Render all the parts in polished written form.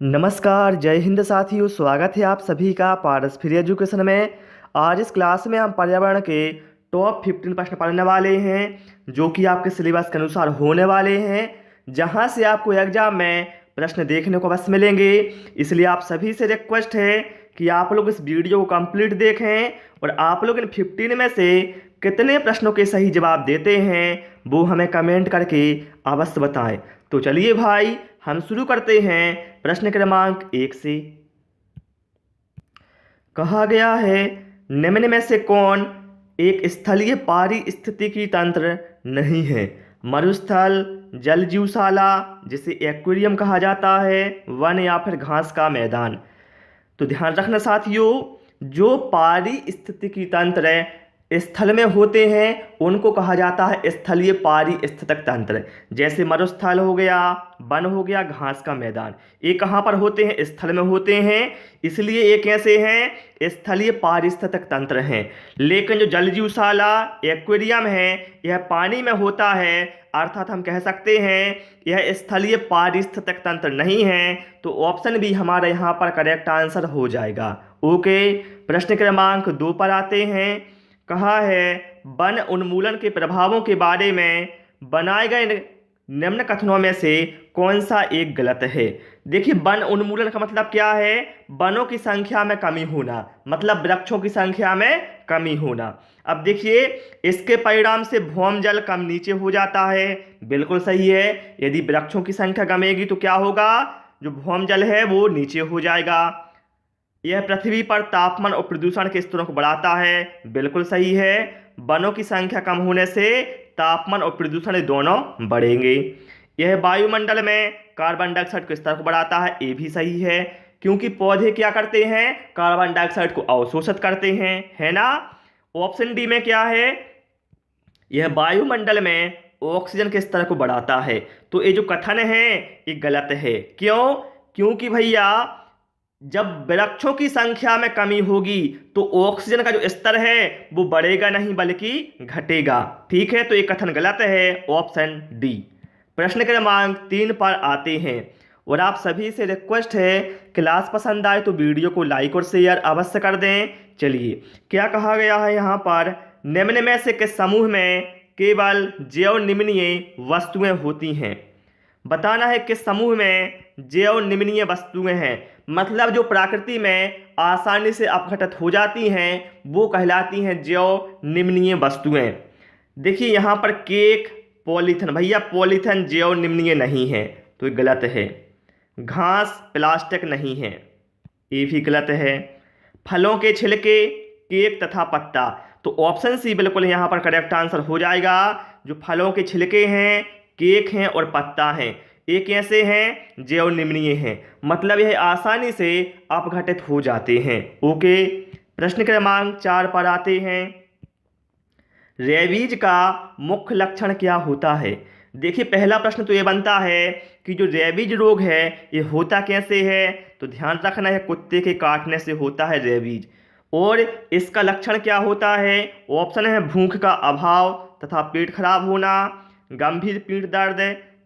नमस्कार, जय हिंद साथियों। स्वागत है आप सभी का पारस फ्री एजुकेशन में। आज इस क्लास में हम पर्यावरण के टॉप 15 प्रश्न पढ़ने वाले हैं जो कि आपके सिलेबस के अनुसार होने वाले हैं, जहां से आपको एग्जाम में प्रश्न देखने को बस मिलेंगे। इसलिए आप सभी से रिक्वेस्ट है कि आप लोग इस वीडियो को कंप्लीट देखें और आप लोग इन 15 में से कितने प्रश्नों के सही जवाब देते हैं वो हमें कमेंट करके अवश्य बताएं। तो चलिए भाई, हम शुरू करते हैं प्रश्न क्रमांक 1 से। कहा गया है, निम्न में से कौन एक स्थलीय पारिस्थितिकी तंत्र नहीं है? मरुस्थल, जल जीवशाला जिसे एक्वेरियम कहा जाता है, वन या फिर घास का मैदान। तो ध्यान रखना साथियों, जो पारिस्थितिकी तंत्र स्थल में होते हैं उनको कहा जाता है स्थलीय पारिस्थितिक तंत्र। जैसे मरुस्थल हो गया, वन हो गया, घास का मैदान, ये कहाँ पर होते हैं? स्थल में होते हैं, इसलिए ये कैसे हैं? स्थलीय पारिस्थितिक तंत्र हैं। लेकिन जो जल जीवशाला एक्वेरियम है यह पानी में होता है, अर्थात हम कह सकते हैं यह स्थलीय पारिस्थितिक तंत्र नहीं है। तो ऑप्शन बी हमारा यहाँ पर करेक्ट आंसर हो जाएगा। ओके, प्रश्न क्रमांक 2 पर आते हैं। कहा है, वन उन्मूलन के प्रभावों के बारे में बनाए गए निम्न कथनों में से कौन सा एक गलत है? देखिए, वन उन्मूलन का मतलब क्या है? वनों की संख्या में कमी होना, मतलब वृक्षों की संख्या में कमी होना। अब देखिए, इसके परिणाम से भौमजल कम नीचे हो जाता है। बिल्कुल सही है, यदि वृक्षों की संख्या कमेगी तो क्या होगा? जो भौमजल है वो नीचे हो जाएगा। यह पृथ्वी पर तापमान और प्रदूषण के स्तरों को बढ़ाता है। बिल्कुल सही है, वनों की संख्या कम होने से तापमान और प्रदूषण दोनों बढ़ेंगे। यह वायुमंडल में कार्बन डाइऑक्साइड के स्तर को बढ़ाता है। ये भी सही है, क्योंकि पौधे क्या करते हैं? कार्बन डाइऑक्साइड को अवशोषित करते हैं, है ना। ऑप्शन डी में क्या है? यह वायुमंडल में ऑक्सीजन के स्तर को बढ़ाता है। तो ये जो कथन है ये गलत है। क्यों? क्योंकि भैया, जब वृक्षों की संख्या में कमी होगी तो ऑक्सीजन का जो स्तर है वो बढ़ेगा नहीं बल्कि घटेगा। ठीक है, तो ये कथन गलत है, ऑप्शन डी। प्रश्न क्रमांक 3 पर आते हैं और आप सभी से रिक्वेस्ट है, क्लास पसंद आए तो वीडियो को लाइक और शेयर अवश्य कर दें। चलिए, क्या कहा गया है यहाँ पर? निम्न में से किस समूह में केवल जैव निम्नीय वस्तुएं होती हैं? बताना है किस समूह में जैव निम्नीय वस्तुएं हैं, मतलब जो प्रकृति में आसानी से अपघटित हो जाती हैं वो कहलाती हैं जैव निम्नीय वस्तुएं। देखिए यहाँ पर केक, पॉलीथिन, भैया पॉलीथिन जैव निम्नीय नहीं है तो ये गलत है। घास, प्लास्टिक नहीं है, ये भी गलत है। फलों के छिलके, केक तथा पत्ता, तो ऑप्शन सी बिल्कुल यहाँ पर करेक्ट आंसर हो जाएगा। जो फलों के छिलके हैं, केक हैं और पत्ता हैं, ये कैसे हैं? जैव निम्नीय हैं, मतलब यह आसानी से अपघटित हो जाते हैं। ओके, प्रश्न क्रमांक 4 पर आते हैं। रेबीज का मुख्य लक्षण क्या होता है? देखिए, पहला प्रश्न तो ये बनता है कि जो रेबीज रोग है ये होता कैसे है? तो ध्यान रखना है, कुत्ते के काटने से होता है रेबीज। और इसका लक्षण क्या होता है? ऑप्शन है भूख का अभाव तथा पेट खराब होना, गंभीर पीठ दर्द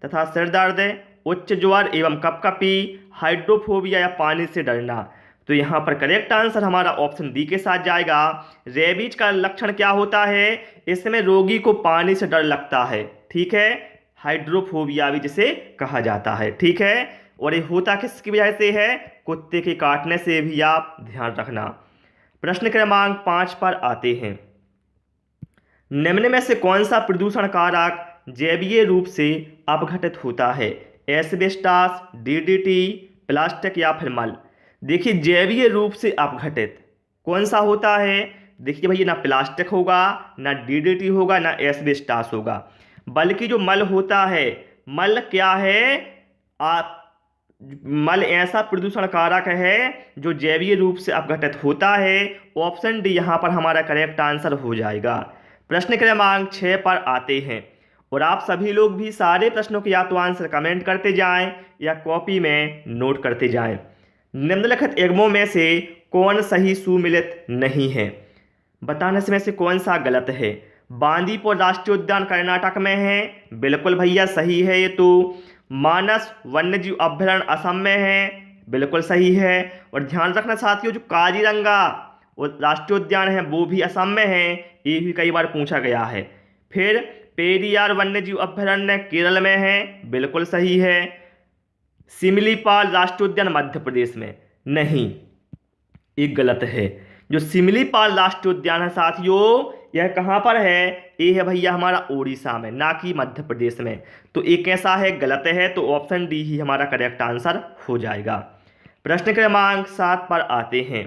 तथा सिर दर्द, उच्च ज्वर एवं कपकपी, हाइड्रोफोबिया या पानी से डरना। तो यहाँ पर करेक्ट आंसर हमारा ऑप्शन डी के साथ जाएगा। रेबीज का लक्षण क्या होता है? इसमें रोगी को पानी से डर लगता है। ठीक है, हाइड्रोफोबिया भी जिसे कहा जाता है। ठीक है, और ये होता किसकी वजह से है? कुत्ते के काटने से भी आप ध्यान रखना। प्रश्न क्रमांक 5 पर आते हैं। निम्न में से कौन सा प्रदूषण कारक जैवीय रूप से अपघटित होता है? एस्बेस्टास, डीडीटी, प्लास्टिक या फिर मल? देखिए, जैवीय रूप से अपघटित कौन सा होता है? देखिए भैया, ना प्लास्टिक होगा, ना डीडीटी होगा, ना एस्बेस्टास होगा, बल्कि जो मल होता है, मल क्या है? मल ऐसा प्रदूषण कारक है जो जैवीय रूप से अपघटित होता है। ऑप्शन डी यहाँ पर हमारा करेक्ट आंसर हो जाएगा। प्रश्न क्रमांक 6 पर आते हैं और आप सभी लोग भी सारे प्रश्नों के या तो आंसर कमेंट करते जाएं या कॉपी में नोट करते जाएं। निम्नलिखित एग्मों में से कौन सही सुमिलित नहीं है? बताने में से कौन सा गलत है? बांदीपुर राष्ट्रीय उद्यान कर्नाटक में है, बिल्कुल भैया सही है ये तो। मानस वन्यजीव अभयारण्य असम में है, बिल्कुल सही है। और ध्यान रखना साथियों, जो काजीरंगा और राष्ट्रीय उद्यान है वो भी असम में है, ये भी कई बार पूछा गया है। फिर पेरियार वन्यजीव अभयारण्य केरल में है, बिल्कुल सही है। सिमलीपाल राष्ट्रीय उद्यान मध्य प्रदेश में नहीं, एक गलत है। जो सिमलीपाल राष्ट्रीय उद्यान है साथियों, यह कहाँ पर है? ये है भैया हमारा उड़ीसा में, ना कि मध्य प्रदेश में। तो एक ऐसा है, गलत है, तो ऑप्शन डी ही हमारा करेक्ट आंसर हो जाएगा। प्रश्न क्रमांक 7 पर आते हैं।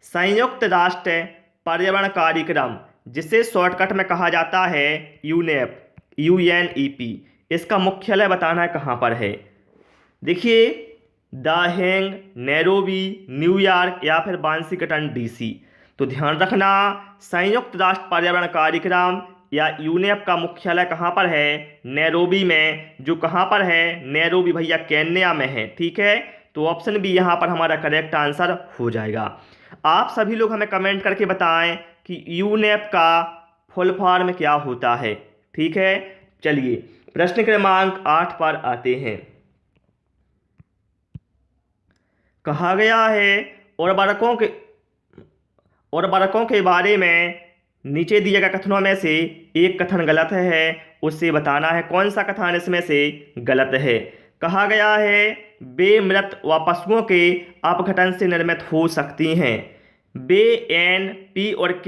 संयुक्त राष्ट्र पर्यावरण कार्यक्रम, जिसे शॉर्टकट में कहा जाता है यूनेप, UNEP, इसका मुख्यालय बताना है कहाँ पर है। देखिए, द हेग, नैरोबी, न्यूयॉर्क या फिर वाशिंगटन DC। तो ध्यान रखना, संयुक्त राष्ट्र पर्यावरण कार्यक्रम या यूनेप का मुख्यालय कहाँ पर है? नैरोबी में। जो कहाँ पर है? नैरोबी भैया केन्या में है, ठीक है। तो ऑप्शन बी यहाँ पर हमारा करेक्ट आंसर हो जाएगा। आप सभी लोग हमें कमेंट करके बताएं कि यूनेप का फुल फॉर्म क्या होता है, ठीक है। चलिए प्रश्न क्रमांक 8 पर आते हैं। कहा गया है उर्वरकों के बारे में नीचे दिए गए कथनों में से एक कथन गलत है, उससे बताना है कौन सा कथन इसमें से गलत है। कहा गया है वे मृत व पशुओं के अपघटन से निर्मित हो सकती हैं। वे N, P और K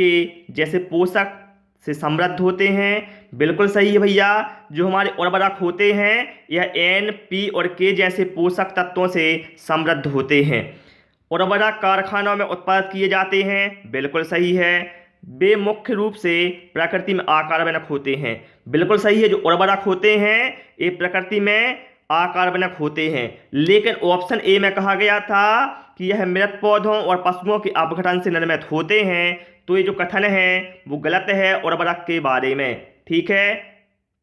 जैसे पोषक से समृद्ध होते हैं, बिल्कुल सही है भैया। जो हमारे उर्वरक होते हैं यह N, P और K जैसे पोषक तत्वों से समृद्ध होते हैं। उर्वरक कारखानों में उत्पादित किए जाते हैं, बिल्कुल सही है। वे मुख्य रूप से प्रकृति में आकारबनक होते हैं, बिल्कुल सही है। जो उर्वरक होते हैं ये प्रकृति में आकारबनक होते हैं, लेकिन ऑप्शन ए में कहा गया था कि यह मृत पौधों और पशुओं के अपघटन से निर्मित होते हैं। तो ये जो कथन है वो गलत है उर्वरक के बारे में, ठीक है।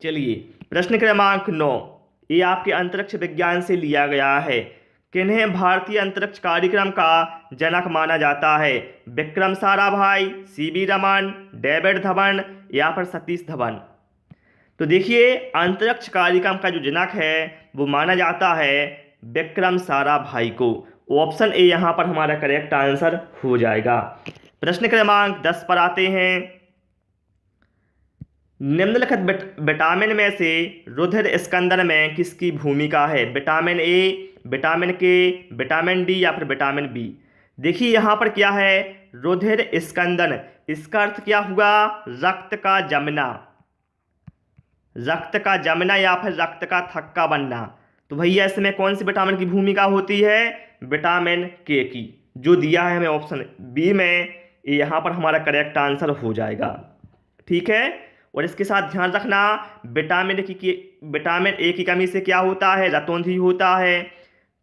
चलिए प्रश्न क्रमांक 9, ये आपके अंतरिक्ष विज्ञान से लिया गया है। किन्हें भारतीय अंतरिक्ष कार्यक्रम का जनक माना जाता है? विक्रम साराभाई, CV रमन, डेविड धवन या फिर सतीश धवन। तो देखिए, अंतरिक्ष कार्यक्रम का जो जनक है वो माना जाता है विक्रम साराभाई को। ऑप्शन ए यहाँ पर हमारा करेक्ट आंसर हो जाएगा। प्रश्न क्रमांक 10 पर आते हैं। निम्नलिखित विटामिन में से रुधिर स्कंदन में किसकी भूमिका है? विटामिन ए, विटामिन के, विटामिन डी या फिर विटामिन बी। देखिए यहाँ पर क्या है, रुधिर स्कंदन, इसका अर्थ क्या हुआ? रक्त का जमना, रक्त का जमना या फिर रक्त का थक्का बनना। तो भैया इसमें कौन सी विटामिन की भूमिका होती है? विटामिन के की, जो दिया है हमें ऑप्शन बी में, यहाँ पर हमारा करेक्ट आंसर हो जाएगा, ठीक है। और इसके साथ ध्यान रखना, विटामिन ए की कमी से क्या होता है? रतौंधी होता है,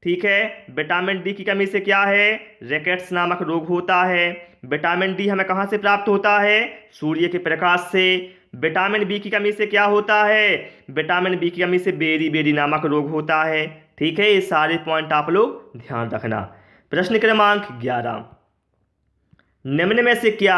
ठीक है। विटामिन डी की कमी से क्या है? रिकेट्स नामक रोग होता है। विटामिन डी हमें कहाँ से प्राप्त होता है? सूर्य के प्रकाश से। विटामिन बी की कमी से क्या होता है? विटामिन बी की कमी से बेरी बेरी नामक रोग होता है, ठीक है। ये सारे पॉइंट आप लोग ध्यान रखना। प्रश्न क्रमांक 11, निम्न में से क्या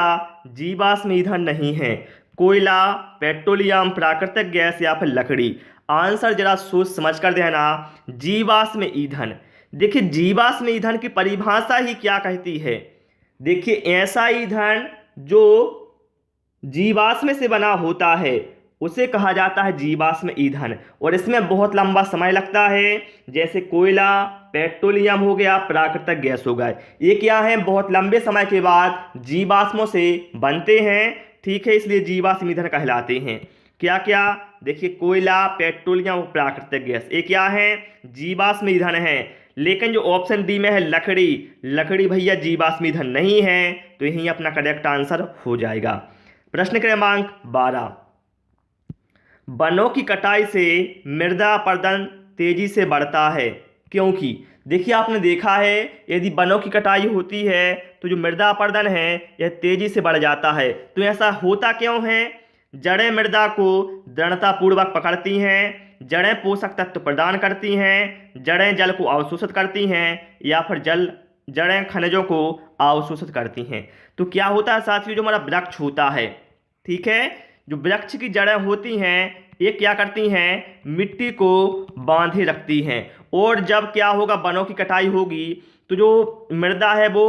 जीवाश्म ईंधन नहीं है? कोयला, पेट्रोलियम, प्राकृतिक गैस या फिर लकड़ी। आंसर जरा सोच समझ कर देना। जीवाश्म ईंधन, देखिए जीवाश्म ईंधन की परिभाषा ही क्या कहती है? देखिए ऐसा ईंधन जो जीवाश्म से बना होता है उसे कहा जाता है जीवाश्म ईंधन, और इसमें बहुत लंबा समय लगता है। जैसे कोयला, पेट्रोलियम हो गया, प्राकृतिक गैस हो गए, ये क्या है? बहुत लंबे समय के बाद जीवाश्मों से बनते हैं, ठीक है, इसलिए जीवाश्म ईंधन कहलाते हैं। क्या क्या? देखिए कोयला, पेट्रोलियम और प्राकृतिक गैस, ये क्या है? जीवाश्म ईंधन है। लेकिन जो ऑप्शन डी में है लकड़ी, लकड़ी भैया जीवाश्म ईंधन नहीं है, तो यही अपना करेक्ट आंसर हो जाएगा। प्रश्न क्रमांक 12, वनों की कटाई से मृदा अपरदन तेजी से बढ़ता है क्योंकि? देखिए आपने देखा है यदि वनों की कटाई होती है तो जो मृदा अपरदन है यह तेजी से बढ़ जाता है। तो ऐसा होता क्यों है? जड़ें मृदा को दृढ़तापूर्वक पकड़ती हैं, जड़ें पोषक तत्व प्रदान करती हैं, जड़ें जल को अवशोषित करती हैं या फिर जड़ें खनिजों को अवशोषित करती हैं। तो क्या होता है साथियों, जो हमारा वृक्ष होता है, ठीक है, जो वृक्ष की जड़ें होती हैं ये क्या करती हैं, मिट्टी को बांधे रखती हैं। और जब क्या होगा, वनों की कटाई होगी तो जो मृदा है वो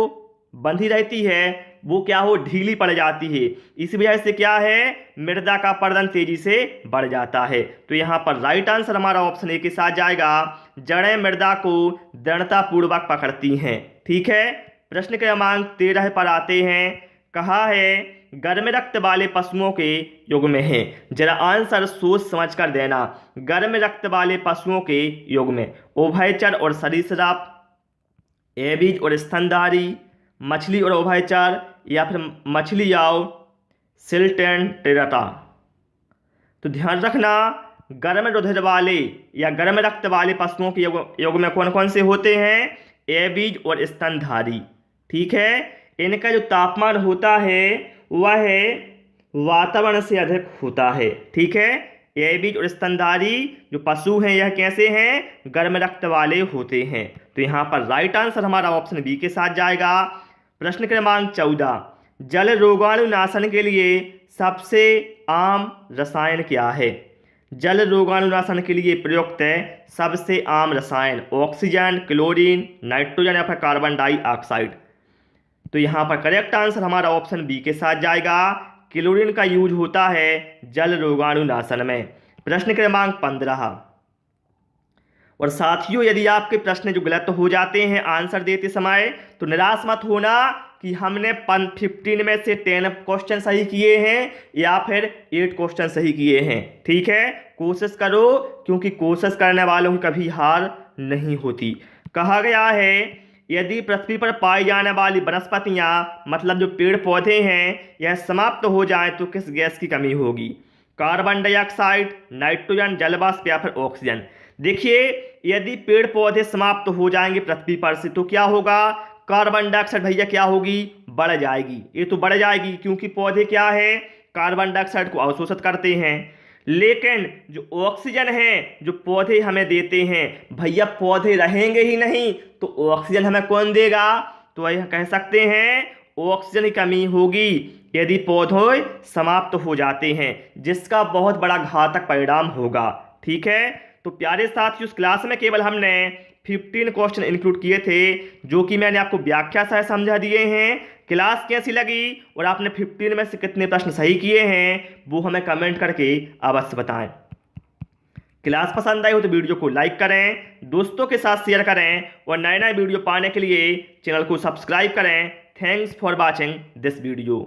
बंधी रहती है, वो क्या हो, ढीली पड़ जाती है। इस वजह से क्या है, मृदा का अपरदन तेजी से बढ़ जाता है। तो यहाँ पर राइट आंसर हमारा ऑप्शन ए के साथ जाएगा, जड़ें मृदा को दृढ़ता पूर्वक पकड़ती हैं। ठीक है, प्रश्न क्रमांक 13 पर आते हैं। कहा है गर्म रक्त वाले पशुओं के युग में है। जरा आंसर सोच समझ कर देना। गर्म रक्त वाले पशुओं के युग में उभयचर और सरीसृप, एबीज और स्तनधारी, मछली और उभयचर, या फिर मछली और सिल्टेंटेरटा। तो ध्यान रखना, गर्म रुधिर वाले या गर्म रक्त वाले पशुओं के युग में कौन कौन से होते हैं, एबीज और स्तनधारी। ठीक है, इनका जो तापमान होता है वह वातावरण से अधिक होता है। ठीक है, एबीज और स्तनधारी जो पशु हैं यह कैसे हैं, गर्म रक्त वाले होते हैं। तो यहाँ पर राइट आंसर हमारा ऑप्शन बी के साथ जाएगा। प्रश्न क्रमांक 14, जल रोगाणुनाशन के लिए सबसे आम रसायन क्या है। जल रोगाणुनाशन के लिए प्रयुक्त सबसे आम रसायन ऑक्सीजन, क्लोरीन, नाइट्रोजन या फिर कार्बन डाइऑक्साइड। तो यहाँ पर करेक्ट आंसर हमारा ऑप्शन बी के साथ जाएगा, क्लोरीन का यूज होता है जल रोगाणुनाशन में। प्रश्न क्रमांक 15, और साथियों यदि आपके प्रश्न जो गलत हो जाते हैं आंसर देते समय तो निराश मत होना कि हमने 15 में से 10 क्वेश्चन सही किए हैं या फिर 8 क्वेश्चन सही किए हैं। ठीक है, कोशिश करो, क्योंकि कोशिश करने वालों की कभी हार नहीं होती। कहा गया है यदि पृथ्वी पर पाई जाने वाली वनस्पतियां मतलब जो पेड़ पौधे हैं यह समाप्त हो जाए तो किस गैस की कमी होगी, कार्बन डाइऑक्साइड, नाइट्रोजन, जलवाष्प या फिर ऑक्सीजन। देखिए, यदि पेड़ पौधे समाप्त हो जाएंगे पृथ्वी पर से तो क्या होगा, कार्बन डाइऑक्साइड भैया क्या होगी, बढ़ जाएगी। ये तो बढ़ जाएगी क्योंकि पौधे क्या है, कार्बन डाइऑक्साइड को अवशोषित करते हैं। लेकिन जो ऑक्सीजन है जो पौधे हमें देते हैं, भैया पौधे रहेंगे ही नहीं तो ऑक्सीजन हमें कौन देगा। तो यह कह सकते हैं ऑक्सीजन की कमी होगी यदि पौधे समाप्त हो जाते हैं, जिसका बहुत बड़ा घातक परिणाम होगा। ठीक है, तो प्यारे साथियों उस क्लास में केवल हमने 15 क्वेश्चन इंक्लूड किए थे जो कि मैंने आपको व्याख्या से समझा दिए हैं। क्लास कैसी लगी और आपने 15 में से कितने प्रश्न सही किए हैं वो हमें कमेंट करके अवश्य बताएं। क्लास पसंद आई हो तो वीडियो को लाइक करें, दोस्तों के साथ शेयर करें और नए नए वीडियो पाने के लिए चैनल को सब्सक्राइब करें। Thanks for watching this video.